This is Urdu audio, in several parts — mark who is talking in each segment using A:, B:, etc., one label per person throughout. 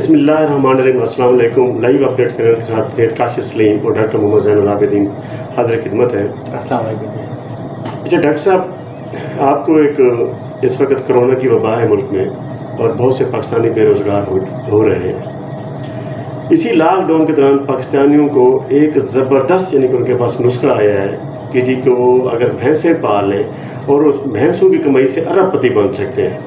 A: بسم اللہ الرحمن الرحیم. السلام علیکم. لائیو اپڈیٹ چینل کے ساتھ پھر کاشف سلیم اور ڈاکٹر محمد زین العابدین حاضر خدمت ہے.
B: السلام علیکم.
A: اچھا ڈاکٹر صاحب، آپ کو ایک اس وقت کرونا کی وبا ہے ملک میں اور بہت سے پاکستانی بے روزگار ہو رہے ہیں. اسی لاک ڈاؤن کے دوران پاکستانیوں کو ایک زبردست یعنی کہ ان کے پاس نسخہ آیا ہے کہ جی کہ وہ اگر بھینسیں پال لیں اور اس بھینسوں کی کمائی سے ارب پتی بن سکتے ہیں.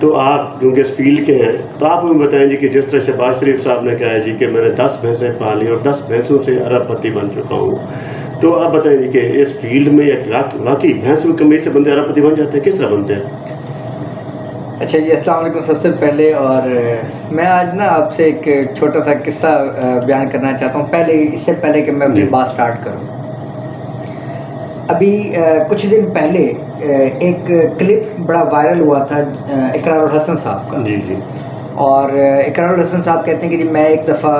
A: تو آپ کیونکہ اس فیلڈ کے ہیں تو آپ ہمیں بتائیں جی کہ جس طرح شہباز شریف صاحب نے کہا ہے جی کہ میں نے 10 بھینسیں پالی اور 10 بھینسوں سے ارب پتی بن چکا ہوں، تو آپ بتائیں جی کہ اس فیلڈ میں واقعی بھینسوں کی کمائی سے بندے ارب پتی بن جاتے ہیں؟ کس طرح بنتے ہیں؟
B: اچھا جی، السلام علیکم. سب سے پہلے اور میں آج نا آپ سے ایک چھوٹا سا قصہ بیان کرنا چاہتا ہوں اس سے پہلے کہ میں اپنی بات سٹارٹ کروں. ابھی کچھ دن پہلے ایک کلپ بڑا وائرل ہوا تھا اقرار الحسن صاحب کا.
A: جی جی.
B: اور اقرار الحسن صاحب کہتے ہیں کہ جی میں ایک دفعہ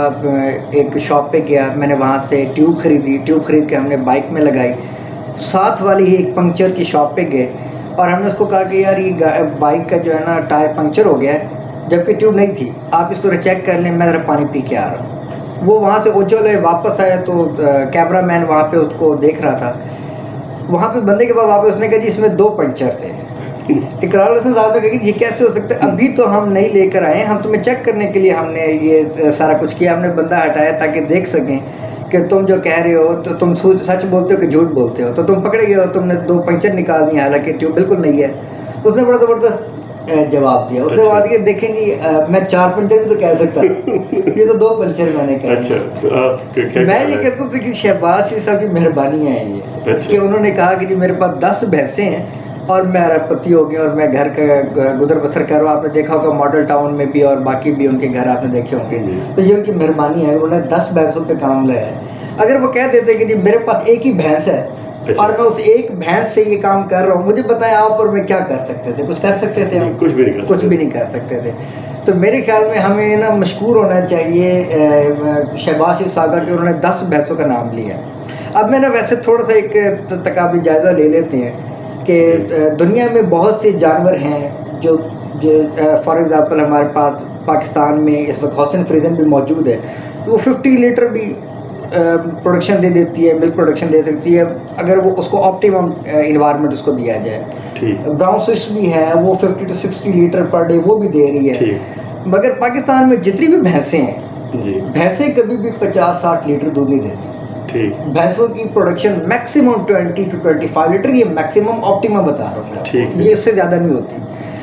B: ایک شاپ پہ گیا، میں نے وہاں سے ٹیوب خرید کے ہم نے بائک میں لگائی. ساتھ والی ہی ایک پنکچر کی شاپ پہ گئے اور ہم نے اس کو کہا کہ یار یہ بائک کا جو ہے نا ٹائر پنکچر ہو گیا ہے، جبکہ ٹیوب نہیں تھی، آپ اس کو چیک کر لیں، میں ذرا پانی پی کے آ رہا ہوں. وہ وہاں سے اچھل ہے واپس آیا تو کیمرہ مین وہاں پہ اس کو دیکھ رہا تھا. وہاں پہ بندے کے بعد واپس اس نے کہا جی اس میں 2 پنکچر تھے. اقرار الحسن صاحب نے کہا کہ یہ کیسے ہو سکتا ہے؟ ابھی تو ہم نہیں لے کر آئے، ہم تمہیں چیک کرنے کے لیے ہم نے یہ سارا کچھ کیا. ہم نے بندہ ہٹایا تاکہ دیکھ سکیں کہ تم جو کہہ رہے ہو تو تم سچ بولتے ہو کہ جھوٹ بولتے ہو. تو تم پکڑے گئے ہو، تم نے 2 پنکچر نکال دیے حالانکہ ٹیوب بالکل نہیں ہے. اس نے بڑا زبردست جواب دیا. اس نے بات کہ دیکھیں جی میں 4 پنچر بھی تو کہہ سکتا ہوں، یہ تو 2 پنچر میں نے کہا. میں یہ کہتا ہوں کہ شہباز شریف صاحب کی مہربانی ہے یہ کہ انہوں نے کہا کہ جی میرے پاس 10 بھینسیں ہیں اور میں ارب پتی ہو گئی اور میں گھر کا گزر بسر کر رہا ہوں. آپ نے دیکھا ہوگا ماڈل ٹاؤن میں بھی اور باقی بھی ان کے گھر آپ نے دیکھے ہوں گے. تو یہ ان کی مہربانی ہے، انہوں نے 10 بھینسوں پہ کام لایا ہے. اگر وہ کہہ دیتے کہ جی میرے پاس ایک ہی بھینس ہے اور میں اس ایک بھینس سے یہ کام کر رہا ہوں، مجھے بتائیں آپ اور میں کیا کر سکتے تھے؟ کچھ کر سکتے تھے؟ ہم کچھ بھی نہیں کر سکتے تھے. تو میرے خیال میں ہمیں نا مشکور ہونا چاہیے شہباز شریف صاحب کا کہ انہوں نے 10 بھینسوں کا نام لیا. اب میں نا ویسے تھوڑا سا ایک تقابلی جائزہ لے لیتے ہیں کہ دنیا میں بہت سے جانور ہیں جو فار ایگزامپل ہمارے پاس پاکستان میں اس وقت حسن فریزن بھی موجود ہے. وہ 50 لیٹر بھی پروڈکشن دے دیتی ہے، ملک پروڈکشن دے سکتی ہے اگر وہ اس کو آپٹیمم انوائرمنٹ اس کو دیا جائے. براؤن سوئس بھی ہے، وہ 50 to 60 لیٹر پر ڈے وہ بھی دے رہی ہے. مگر پاکستان میں جتنی بھی بھینسیں ہیں، بھینسیں کبھی بھی 50-60 لیٹر دودھ نہیں دیتی. بھینسوں کی پروڈکشن میکسیمم 20 to 25 لیٹر، یہ میکسیمم آپٹیمم بتا رہا ہوں، یہ اس سے زیادہ نہیں ہوتی.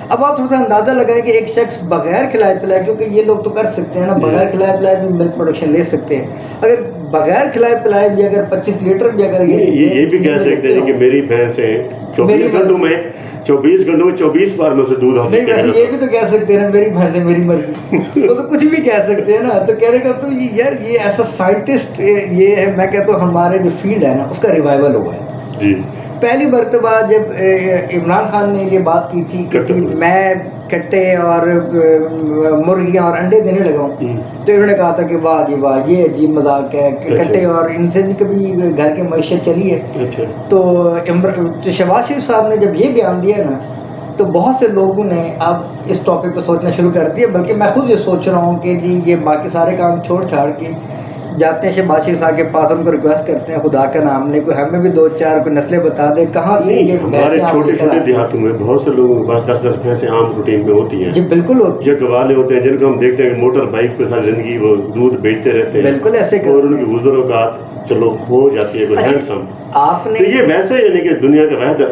B: اب آپ تھوڑا سا اندازہ لگائیں کہ ایک شخص بغیر کھلائے پلائے، کیونکہ یہ لوگ تو کر سکتے ہیں نا، بغیر کھلائے پلائے بھی ملک پروڈکشن لے سکتے ہیں. اگر بغیر کھلائے پلائے بھی اگر 25 لیٹر بھی اگر
A: یہ بھی کہہ سکتے ہیں کہ میری بھینسیں 24 گھنٹوں میں 24 بار میں سے دودھ حاصل
B: نہیں، ویسے یہ بھی تو کہہ سکتے ہیں نا میری بھینسیں میری مرضی. وہ تو کچھ بھی کہہ سکتے ہیں نا. تو کہنے کا تو یار یہ ایسا سائنٹسٹ یہ ہے، میں کہتا ہوں ہمارے جو فیلڈ ہے نا اس کا ریوائول ہوا ہے. جی پہلی مرتبہ جب عمران خان نے یہ بات کی تھی کہ میں کٹے اور مرغیاں اور انڈے دینے لگا ہوں، تو انہوں نے کہا تھا کہ واہ جی واہ یہ عجیب مذاق ہے، کٹے اور ان سے بھی کبھی گھر کی معیشت چلی ہے. تو شہباز شریف صاحب نے جب یہ بیان دیا نا تو بہت سے لوگوں نے اب اس ٹاپک پہ سوچنا شروع کر دیا. بلکہ میں خود یہ سوچ رہا ہوں کہ جی یہ باقی سارے کام چھوڑ چھاڑ کے جاتے ہیں شہباز شریف صاحب کے پاس، ان کو ریکویسٹ کرتے ہیں خدا کا نام لے، کوئی ہمیں بھی 2-4 کوئی نسلیں بتا دے کہاں سے یہ.
A: ہمارے چھوٹے چھوٹے دیہاتوں میں بہت سے لوگوں کے پاس 10 بھینسیں عام روٹین میں ہوتی ہیں.
B: جی بالکل ہوتی
A: ہے. یہ گوالے ہوتے ہیں جن کو ہم دیکھتے ہیں کہ موٹر بائک پہ ساری زندگی وہ دودھ بیچتے رہتے ہیں. بالکل ایسے اور ان کی گزر اوقات چلو ہو جاتی ہے کوئی ہینڈسم. آپ نے یہ ویسے یعنی کہ دنیا کا واحد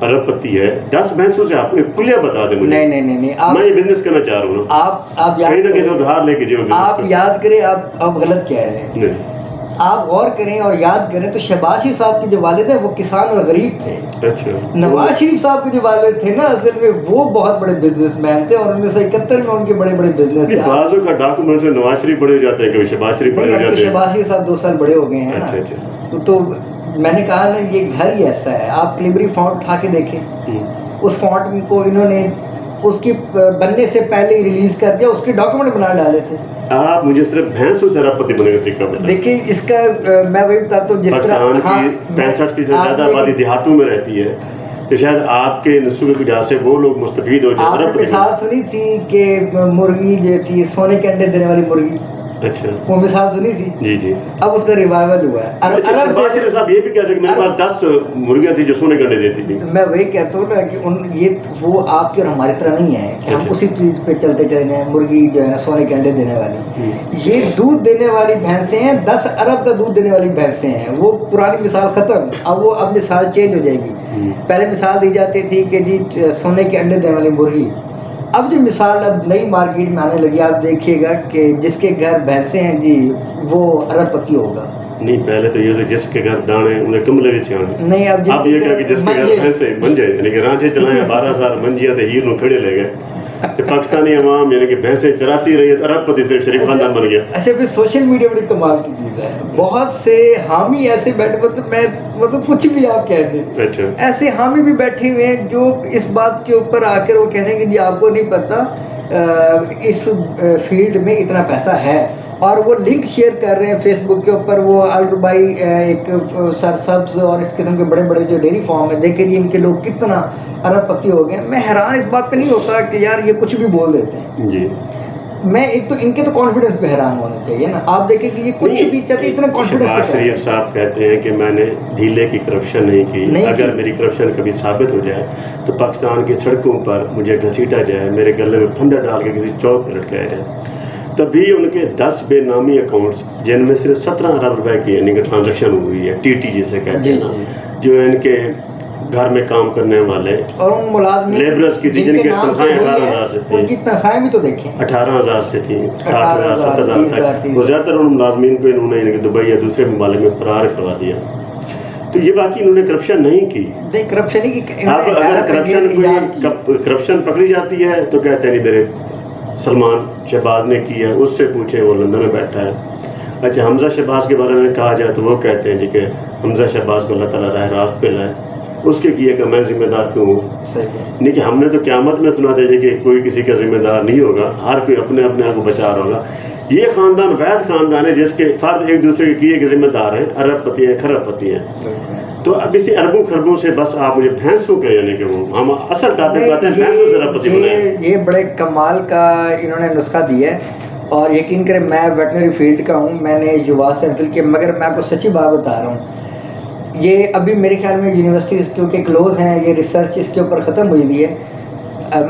A: ارب پتی ہے. 10 بھینسوں سے آپ کلیئر بتا دیں مجھے. نہیں میں یہ بزنس کرنا چاہ رہا ہوں. آپ کہیں نہ کہیں ادھار لے کے جیو.
B: آپ یاد کریں آپ غلط کہہ رہے ہیں. آپ غور کریں اور یاد کریں تو شہباز شریف صاحب کے جو والد ہیں وہ کسان اور غریب تھے. نواز شریف صاحب کے جو والد تھے نا اصل میں وہ بہت بڑے بزنس مین تھے اور 1971 میں ان کے بڑے بزنس تھے.
A: بعضوں کا ڈاکومنٹ میں نواز شریف بڑے ہو جاتے ہیں، کبھی شہباز شریف بڑے ہو جاتے ہیں.
B: شہباز شریف صاحب 2 سال بڑے ہو گئے ہیں نا. تو میں نے کہا نا یہ گھر ہی ایسا ہے. آپ کلیبری فونٹ اٹھا کے دیکھیں، اس فونٹ کو انہوں نے اس کی بننے سے پہلے ہی ریلیز کر دیا، اس کے ڈاکومنٹ بنا ڈالے تھے.
A: آپ مجھے صرف بھینسوں سے ارب پتی بننے کا طریقہ بتائیں.
B: دیکھیں اس کا میں وہی بتاتا ہوں جس طرح
A: 65% زیادہ آبادی دیہاتوں میں رہتی ہے کہ شاید آپ کے نسخے کی وجہ سے وہ لوگ مستفید ہو جائیں.
B: آپ نے مثال سنی تھی کہ مرغی جو تھی سونے کے انڈے دینے والی مرغی,
A: اچھا
B: وہ مثال سنی تھی.
A: جی جی.
B: اب اس کا ریوائول ہوا ہے.
A: شہباز شریف صاحب یہ بھی کہہ سکتے میرے پاس 10 مرغیاں تھیں جو سونے کے انڈے دیتی تھی.
B: میں وہی کہتا ہوں نا کہ یہ وہ آپ کی اور ہماری طرح نہیں ہے کہ ہم اسی چیز پہ چلتے چلے جائیں. مرغی جو ہے نا سونے کے انڈے دینے والی, یہ دودھ دینے والی بھینسیں ہیں, 10 ارب کا دودھ دینے والی بھینسیں ہیں. وہ پرانی مثال ختم, اب مثال چینج ہو جائے گی. پہلے مثال دی جاتی تھی کہ جی سونے کے انڈے دینے والی مرغی. اب جو مثال اب نئی مارکیٹ میں آنے لگی, آپ دیکھیے گا کہ جس کے گھر بھینسیں ہیں جی وہ ارب پتی ہوگا.
A: نہیں پہلے تو یہ جس کے گھر دانے انہیں کم لگے سیانے.
B: نہیں
A: اب یہ کہا کہ جس کے گھر بھینسیں منجے یعنی کہ رانچے چلائیں 12,000 منجیاں تے ہیر نو کھڑے لے گئے. کہ پاکستانی عوام یعنی کہ بھینسیں چراتی رہی ہے, ارب پتی سے شریف خاندان بن گیا.
B: اچھا پھر سوشل میڈیا بڑی کمال کی چیز ہے. بہت سے حامی ایسے بیٹھے, مطلب کچھ بھی آپ کہہ دیں,
A: اچھا
B: ایسے حامی بھی بیٹھے ہوئے ہیں جو اس بات کے اوپر آ کر وہ کہہ رہے ہیں کہ جی آپ کو نہیں پتا اس فیلڈ میں اتنا پیسہ ہے, اور وہ لنک شیئر کر رہے ہیں فیس بک کے اوپر. وہ الربائی ایک سرسبز اور اس قسم کے بڑے بڑے جو ڈیری فارم ہیں, دیکھیں جی ان کے لوگ کتنا ارب پتی ہو گئے. میں حیران اس بات پہ نہیں ہوتا کہ یار یہ کچھ بھی بول دیتے ہیں
A: جی.
B: میں ایک تو ان کے تو کانفیڈنس پہ حیران ہونا چاہیے نا. آپ دیکھیں کہ یہ کچھ بھی چاہتے اتنا کانفیڈنس.
A: شہباز شریف صاحب کہتے ہیں کہ میں نے دھیلے کی کرپشن نہیں کی. اگر میری کرپشن کبھی ثابت ہو جائے تو پاکستان کی سڑکوں پر مجھے گھسیٹا جائے, میرے گلے میں پھندا ڈال کے کسی چوک پہ لٹکایا جائے. تبھی ان کے 10 بے نامی اکاؤنٹس جن میں صرف 17 ارب روپے کی یعنی کہ ٹرانزیکشن ہوئی ہے, ٹی ٹی جسے کہتے ہیں نا, جو ان کے گھر میں کام کرنے والے
B: اور ان ملازمین
A: لیبرز کی تھی جن کی تنخواہیں 18,000 سے تھیں.
B: ان کی تنخواہیں بھی تو دیکھیں
A: 18,000 سے تھیں, 60,000 70,000 تک. وہ زیادہ تر ان ملازمین کو انہوں نے یعنی کہ دبئی یا دوسرے ممالک میں فرار کروا دیا. تو یہ باقی انہوں نے کرپشن نہیں کی.
B: نہیں کرپشن ہی کی.
A: اب اگر کرپشن پکڑی جاتی ہے تو کہتے ہیں نہیں میرے سلمان شہباز نے کی ہے, اس سے پوچھیں وہ لندن میں بیٹھا ہے. اچھا حمزہ شہباز کے بارے میں کہا جائے تو وہ کہتے ہیں جی کہ حمزہ شہباز کو اللہ تعالیٰ راہ راست پہ لائے, اس کے کیے کہ میں ذمہ دار کیوں ہوں. نہیں کہ ہم نے تو قیامت میں سنا دے کہ کوئی کسی کا ذمہ دار نہیں ہوگا, ہر کوئی اپنے آپ کو بچا رہا ہوگا. یہ خاندان وحید خاندان ہے جس کے فرد ایک دوسرے کے کیے کے ذمہ دار ہیں, ارب پتی ہیں, کھرب پتی ہیں. تو اب اسی اربوں خربوں سے بس آپ مجھے بھینسوں کے یعنی کہ وہ ہم اصل ٹاپک بات ہے بھینسوں سے ارب پتی بنائیں.
B: یہ بڑے کمال کا انہوں نے نسخہ دیا ہے, اور یقین کریں میں ویٹنری فیلڈ کا ہوں, میں نے یووا سے فل کیا, مگر میں آپ کو سچی بات بتا رہا ہوں, یہ ابھی میرے خیال میں یونیورسٹیز کیونکہ کلوز ہیں, یہ ریسرچ اس کے اوپر ختم ہوئی ہوئی ہے.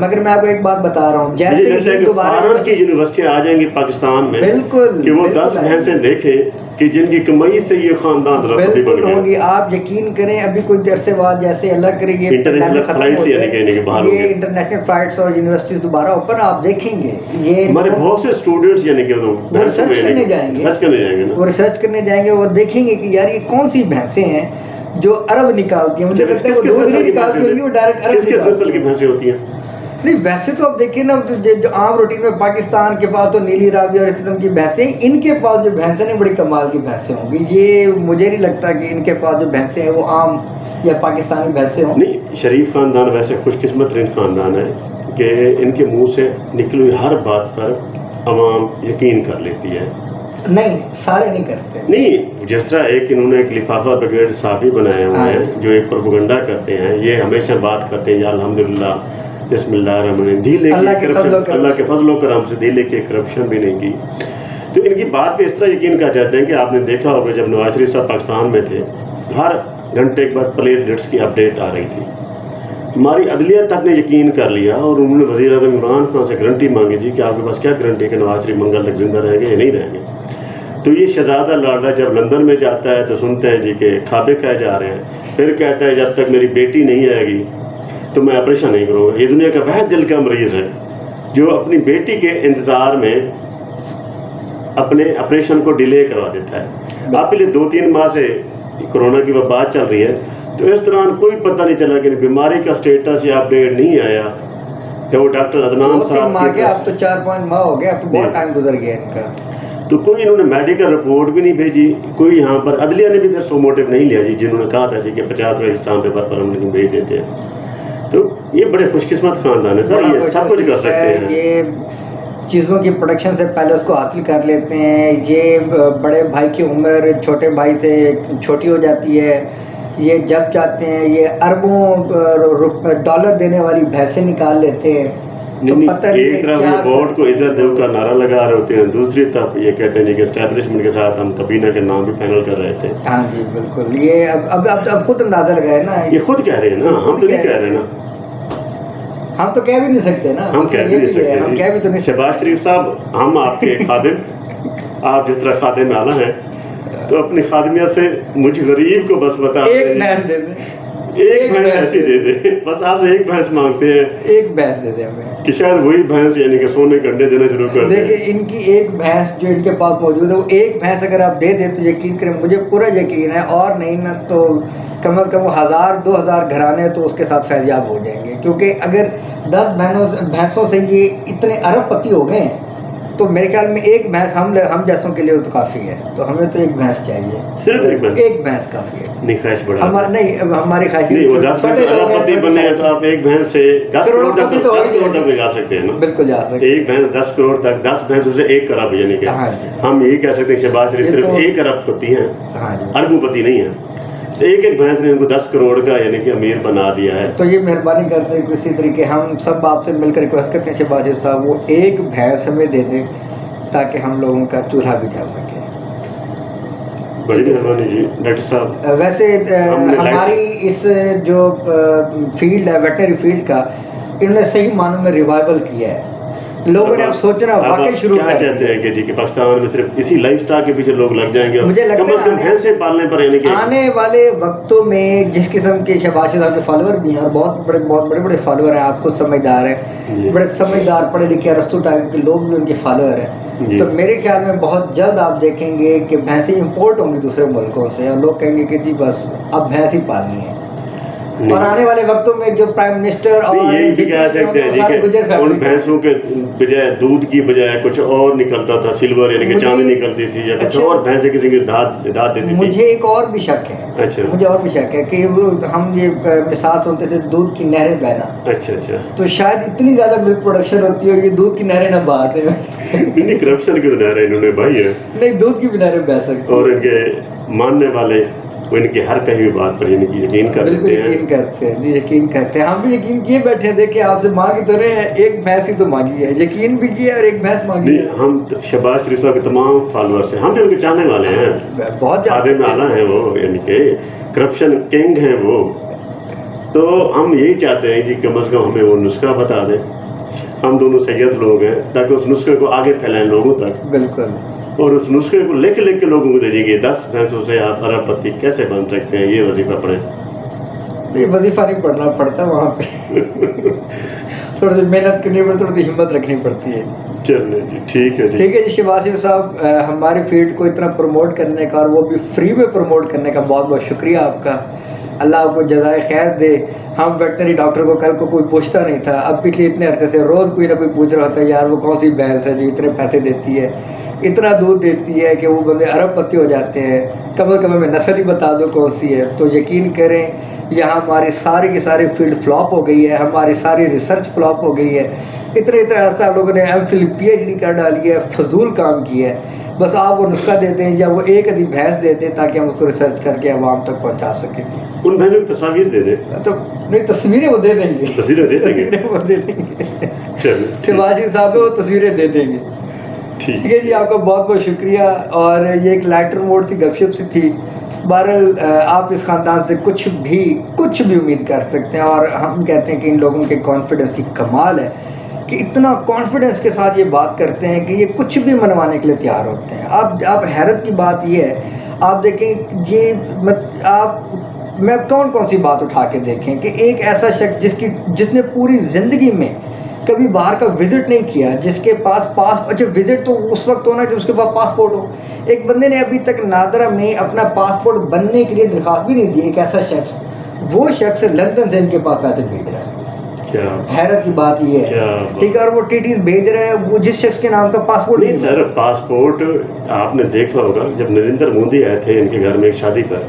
B: مگر میں آپ کو ایک بات بتا رہا ہوں, جیسے ہی
A: دوبارہ کی یونیورسٹیاں آ جائیں گی پاکستان میں,
B: بالکل
A: کہ وہ 10 بھینسیں دیکھیں کہ جن کی کمائی سے یہ خاندان
B: بالکل ہوگی. آپ یقین کریں ابھی کچھ عرصے بعد جیسے اللہ کرے یہ انٹرنیشنل فلائٹس اور یونیورسٹیز دوبارہ اوپن, آپ دیکھیں گے یہ
A: ہمارے بہت سے اسٹوڈنٹس یعنی کہ
B: ریسرچ کرنے جائیں گے, وہ ریسرچ کرنے جائیں گے, وہ دیکھیں گے کہ یار یہ کون سی بھینسیں ہیں جو ارب نکالتی ہیں. مجھے لگتا ہے وہ دودھ نہیں نکالتی ہوگی, وہ ڈائریکٹ ارب
A: کی بھینسیں ہوتی ہیں.
B: نہیں ویسے تو آپ دیکھیں نا جو عام روٹین میں پاکستان کے پاس تو نیلی راوی اور اس قسم کی بھینسیں, ان کے پاس جو بھینسیں ہیں بڑی کمال کی بھینسیں ہوں گی. یہ مجھے نہیں لگتا کہ ان کے پاس جو بھینسیں ہیں وہ عام یا پاکستانی بھینسیں ہوں.
A: نہیں شریف خاندان ویسے خوش قسمت ترین خاندان ہے کہ ان کے منہ سے نکلی ہوئی ہر بات پر عوام یقین کر لیتی ہے.
B: نہیں سارے نہیں کرتے.
A: نہیں جس طرح ایک انہوں نے ایک لفافہ بریگیڈ صحافی بنائے ہوئے ہیں جو ایک پروپیگنڈا کرتے ہیں, یہ ہمیشہ بات کرتے ہیں یا الحمدللہ بسم اللہ الرحمن الرحیم, دھیلے کی کرپشن اللہ کے فضل و کرم سے دھیلے کی کرپشن بھی نہیں کی. تو ان کی بات پہ اس طرح یقین کر جاتے ہیں کہ آپ نے دیکھا ہوگا جب نواز شریف صاحب پاکستان میں تھے, ہر گھنٹے کے بعد پلیٹ لیٹس کی اپڈیٹ آ رہی تھی. ہماری عدلیہ تک نے یقین کر لیا اور انہوں نے وزیر اعظم عمران خان سے گارنٹی مانگی تھی کہ آپ کے پاس کیا گارنٹی ہے کہ نواز شریف منگل تک زندہ رہیں گے یا نہیں رہیں گے. تو یہ شہزادہ لاڈا جب لندن میں جاتا ہے تو سنتے ہیں جی کہ کھابے کھائے جا رہے ہیں, پھر کہتا ہے جب تک میری بیٹی نہیں آئے گی تو میں آپریشن نہیں کروں گا. یہ دنیا کا واحد دل کا مریض ہے جو اپنی بیٹی کے انتظار میں اپنے آپریشن کو ڈیلے کروا دیتا ہے. آپ کے لیے 2-3 ماہ سے کرونا کی وبا چل رہی ہے, تو اس دوران کوئی پتہ نہیں چلا کہ بیماری کا سٹیٹس یا اپڈیٹ نہیں آیا. کہ وہ ڈاکٹر عدنان صاحب
B: اب تو 4-5 ماہ ہو گئے, اب تو بہت ٹائم گزر گیا ان کا.
A: تو کوئی انہوں نے میڈیکل رپورٹ بھی نہیں بھیجی, کوئی یہاں پر عدلیہ نے بھی پھر سو موٹو نہیں لیا جی, جنہوں نے کہا تھا جی کہ 50 اسٹامپ پیپر پر ہم نہیں بھیج دیتے ہیں. تو یہ بڑے خوش قسمت خاندان ہے سر, یہ سب کچھ کر سکتے ہیں.
B: یہ چیزوں کی پروڈکشن سے پہلے اس کو حاصل کر لیتے ہیں. یہ بڑے بھائی کی عمر چھوٹے بھائی سے چھوٹی ہو جاتی ہے, یہ جب چاہتے ہیں یہ اربوں ڈالر دینے والی بھینسیں نکال لیتے ہیں. تو پتہ نہیں
A: ایک طرف یہ بورڈ کو عزت دو کا نعرہ لگا رہے ہوتے ہیں, دوسری طرف یہ کہتے ہیں کہ اسٹیبلشمنٹ کے ساتھ ہم کبینہ کے نام بھی فائنل کر رہے تھے.
B: ہاں جی بالکل. یہ اب خود اندازہ لگائے نا,
A: یہ خود کہہ رہے ہیں نا, ہم تو نہیں کہہ رہے نا,
B: ہم تو کہہ بھی نہیں سکتے نا,
A: ہم کہہ بھی نہیں سکتے.
B: ہم کہہ بھی تو نہیں.
A: شہباز شریف صاحب, ہم آپ کے خادم, آپ جس طرح خادم اعلیٰ ہیں, تو اپنی خادمیت سے مجھ غریب کو بس بتا
B: ایک بھینس دے دیں,
A: ایک بھینس ایسی دے دیں, بس آپ سے ایک بھینس مانگتے ہیں,
B: ایک بھینس دے دیں ہمیں,
A: کہ شاید وہی بھینس یعنی کہ سونے کے انڈے دینا شروع کر دیں.
B: دیکھیں ان کی ایک بھینس جو ان کے پاس موجود ہے, وہ ایک بھینس اگر آپ دے دیں تو یقین کریں, مجھے پورا یقین ہے, اور نہیں نا تو کم از کم 1000-2000 گھرانے تو اس کے ساتھ فیضیاب ہو جائیں گے. کیونکہ اگر 10 بھینسوں سے یہ اتنے ارب پتی ہو گئے ہیں, تو میرے خیال میں ایک بھینس ہم جیسوں کے لیے تو کافی ہے. تو ہمیں تو ایک بھینس چاہیے,
A: صرف
B: ایک بھینس کافی ہے.
A: نہیں خواہش بڑھا
B: نہیں, ہماری خواہش
A: نہیں, وہ 10 ارب پتی بننے ہیں تو آپ ایک بھینس سے 10 کروڑ تک بھی جا سکتے ہیں نا.
B: بالکل جا سکتے.
A: ایک بھینس 10 کروڑ تک, 10 بھینسوں سے 1 ارب, یعنی کہ ہم یہی کہہ سکتے ہیں شہباز شریف صرف 1 ارب پتی ہیں, اربوں پتی نہیں ہیں. ایک بھینس نے ان کو 10 کروڑ کا یعنی کہ امیر بنا دیا ہے.
B: تو یہ مہربانی کرتے ہیں کسی طریقے ہم سب آپ سے مل کر ریکویسٹ کرتے ہیں شہباز صاحب, وہ ایک بھینس ہمیں دے دیں تاکہ ہم لوگوں کا چولہا بھی جل سکے.
A: بڑی مہربانی جی ڈاکٹر صاحب.
B: ویسے ہماری اس جو فیلڈ ہے ویٹنری فیلڈ کا, انہوں نے صحیح معنوں میں ریوائول کیا ہے. لوگوں نے اب سوچنا واقعی شروع کیا
A: چاہتے ہیں کہ جی کہ پاکستان میں صرف اسی لائف سٹائل کے پیچھے لوگ لگ جائیں گے,
B: مجھے لگتا ہے
A: کم از کم بھینسیں پالنے پر, یعنی کہ
B: آنے والے وقتوں میں جس قسم کے شہباز صاحب کے فالوور بھی ہیں, اور بہت بڑے فالوور ہیں, آپ خود سمجھدار ہیں, بڑے سمجھدار پڑھے لکھے ارسطو ٹائپ کے لوگ بھی ان کے فالوور ہیں. تو میرے خیال میں بہت جلد آپ دیکھیں گے کہ بھینسیں امپورٹ ہوں گی دوسرے ملکوں سے, اور لوگ کہیں گے کہ جی بس اب بھینس ہی پالنی ہے. اور آنے والے وقتوں میں جو پرائم منسٹر اور
A: یہ بھی کہہ سکتے ہیں جی کہ ان بھینسوں کے بجائے دودھ کی بجائے کچھ اور نکلتا تھا, سلور یعنی کہ چاندی نکلتی تھی, یا کچھ اور بھینسیں کسی کی داد دیتی تھی.
B: مجھے ایک اور بھی شک ہے.
A: اچھا,
B: مجھے اور بھی شک ہے کہ ہم یہ مثال سنتے تھے دودھ کی نہریں بہنا.
A: اچھا,
B: تو شاید اتنی زیادہ ملک پروڈکشن ہوتی ہے کہ دودھ کی نہریں نہ بہاتے ہیں.
A: نہیں, کرپشن کی نہریں انہوں نے بھائی ہے,
B: نہیں دودھ کی بھی نہریں بہ سکتی.
A: اور ان کے ماننے والے وہ ان کی ہر کہیں بات پر یعنی کہ یقین کرتے ہیں.
B: بالکل یقین کرتے ہیں جی, یقین کرتے ہیں. ہم بھی یقین کیے بیٹھے ہیں. دیکھیں آپ سے مانگ تو رہے ہیں, ایک بھینس ہی تو مانگی ہے, یقین بھی کیا اور ایک بھینس مانگی ہے.
A: ہم شہباز شریف صاحب کے تمام فالوورس ہیں, ہم بھی ان کے چاہنے والے ہیں,
B: بہت
A: خادم اعلیٰ ہیں وہ, یعنی کہ کرپشن کنگ ہیں وہ. تو ہم یہی چاہتے ہیں کہ کم از کم ہمیں وہ نسخہ بتا دیں. ہم دونوں سید لوگ ہیں, تاکہ اس نسخے کو آگے پھیلائیں لوگوں تک.
B: بالکل.
A: اور اس نسخے کو لکھ کے لوگوں کو دے دیجیے 10 بھینسوں سے آپ ارب پتی کیسے بن سکتے ہیں, یہ وظیفہ پڑھیں.
B: یہ وظیفہ نہیں پڑھنا پڑتا وہاں پہ, تھوڑی سی محنت کرنی پڑتی, تھوڑی سی ہمت رکھنی پڑتی ہے.
A: چلیں جی, ٹھیک ہے
B: ٹھیک ہے جی. شہباز صاحب ہماری فیلڈ کو اتنا پروموٹ کرنے کا, اور وہ بھی فری میں پروموٹ کرنے کا بہت بہت شکریہ آپ کا. اللہ آپ کو جزائے خیر دے. ہم ویٹنری ڈاکٹر کو کل کو کوئی پوچھتا نہیں تھا, اب پچھلے اتنے عرصے سے روز کوئی نہ کوئی پوچھ رہا ہوتا ہے, یار وہ کون سی بھینس ہے جو اتنے پیسے دیتی ہے, اتنا دودھ دیتی ہے کہ وہ بندے ارب پتی ہو جاتے ہیں. کم از کم ہمیں نسل ہی بتا دو کون سی ہے. تو یقین کریں یہاں ہماری ساری کی ساری فیلڈ فلاپ ہو گئی ہے, ہماری ساری ریسرچ فلاپ ہو گئی ہے. اتنے عرصہ لوگوں نے MPhil PhD کر ڈالی ہے, فضول کام کیا ہے. بس آپ وہ نسخہ دے دیں یا وہ ایک ادھی بھینس دے دیں تاکہ ہم اس کو ریسرچ کر کے عوام تک پہنچا سکیں.
A: ان بھینسوں کی تصاویر دے دیں.
B: تو نہیں, تصویریں وہ دے دیں گے,
A: تصویریں دے دیں گے,
B: وہ دے دیں گے.
A: شہباز
B: صاحب وہ تصویریں دے دیں گے. ٹھیک ہے جی, آپ کا بہت بہت شکریہ. اور یہ ایک لائٹر موڈ سی گپ شپ سی تھی. بہرحال آپ اس خاندان سے کچھ بھی امید کر سکتے ہیں, اور ہم کہتے ہیں کہ ان لوگوں کے کانفیڈنس کی کمال ہے کہ اتنا کانفیڈنس کے ساتھ یہ بات کرتے ہیں کہ یہ کچھ بھی منوانے کے لیے تیار ہوتے ہیں. آپ حیرت کی بات یہ ہے, آپ دیکھیں یہ میں کون سی بات اٹھا کے دیکھیں کہ ایک ایسا شخص جس نے پوری زندگی میں کبھی باہر کا وزٹ نہیں کیا, جس کے پاس اچھا وزٹ تو اس وقت ہونا جب اس کے پاس پاسپورٹ ہو. ایک بندے نے ابھی تک نادرا میں اپنا پاسپورٹ بننے کے لیے درخواست بھی نہیں دی. ایک ایسا شخص, وہ شخص لندن سے ان کے پاس پیسے بھیج رہا ہے. حیرت کی بات یہ ہے, ٹھیک ہے, اور وہ TTs بھیج رہے ہیں وہ جس شخص کے نام کا پاسپورٹ
A: نہیں. سر پاسپورٹ آپ نے دیکھا ہوگا, جب نریندر مودی آئے تھے ان کے گھر میں ایک شادی پر,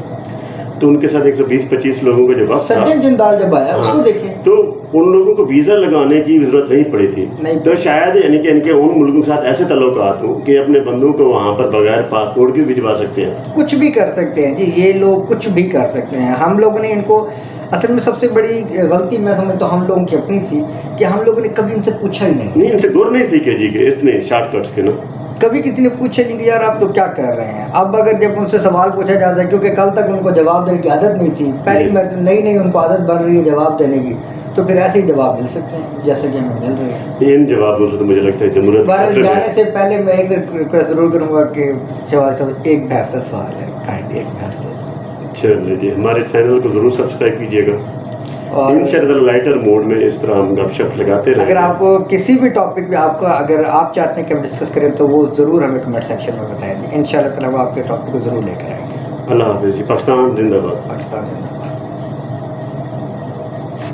A: تو ان کے ساتھ 120-25 لوگوں کا جو وقت تھا،
B: سجن جندال جب آیا اس کو دیکھیں،
A: تو ان لوگوں کو ویزا لگانے کی ضرورت نہیں پڑی تھی. تو شاید یعنی کہ ان کے ان ملکوں کے ساتھ ایسے تعلقات ہوں کہ اپنے بندوں کو وہاں پر بغیر پاسپورٹ کے بھجوا سکتے ہیں.
B: کچھ بھی کر سکتے ہیں جی، یہ لوگ کچھ بھی کر سکتے ہیں. ہم لوگوں نے ان کو اصل میں سب سے بڑی غلطی میں سمجھتا ہوں ہم لوگوں کی اپنی تھی کہ ہم لوگوں نے کبھی ان سے پوچھا ہی نہیں.
A: ان سے غور نہیں سیکھے جی کہ اتنے شارٹ کٹس کے نا.
B: کبھی کسی نے پوچھا نہیں کہ یار آپ تو کیا کر رہے ہیں. اب اگر جب ان سے سوال پوچھا جاتا ہے، کیونکہ کل تک ان کو جواب دینے کی عادت نہیں تھی، پہلی مرتبہ نئی ان کو عادت بن رہی ہے جواب دینے کی، تو پھر ایسے ہی جواب مل سکتے ہیں جیسے کہ ہمیں مل رہے ہیں.
A: ان جوابوں سے تو مجھے لگتا ہے جمہوریت
B: جانے سے پہلے میں ایک ریکویسٹ ضرور کروں گا کہ شہباز صاحب ایک بحث کا سوال ہے، کائنڈلی ایک بحث ہے.
A: چلیے جی، ہمارے چینل کو ضرور سبسکرائب کیجیے گا.
B: اور
A: انشاءاللہ لائٹر موڈ میں اس طرح ہم گپ شپ لگاتے رہیں.
B: اگر آپ کو کسی بھی ٹاپک پہ آپ کو اگر آپ چاہتے ہیں کہ ہم ڈسکس کریں تو وہ ضرور ہمیں کمنٹ سیکشن میں بتائیں. ان شاء اللہ تعالیٰ وہ آپ کے ٹاپک کو ضرور لے کر آئیں گے.
A: اللہ حافظ جی. پاکستان زندہ باد.
B: پاکستان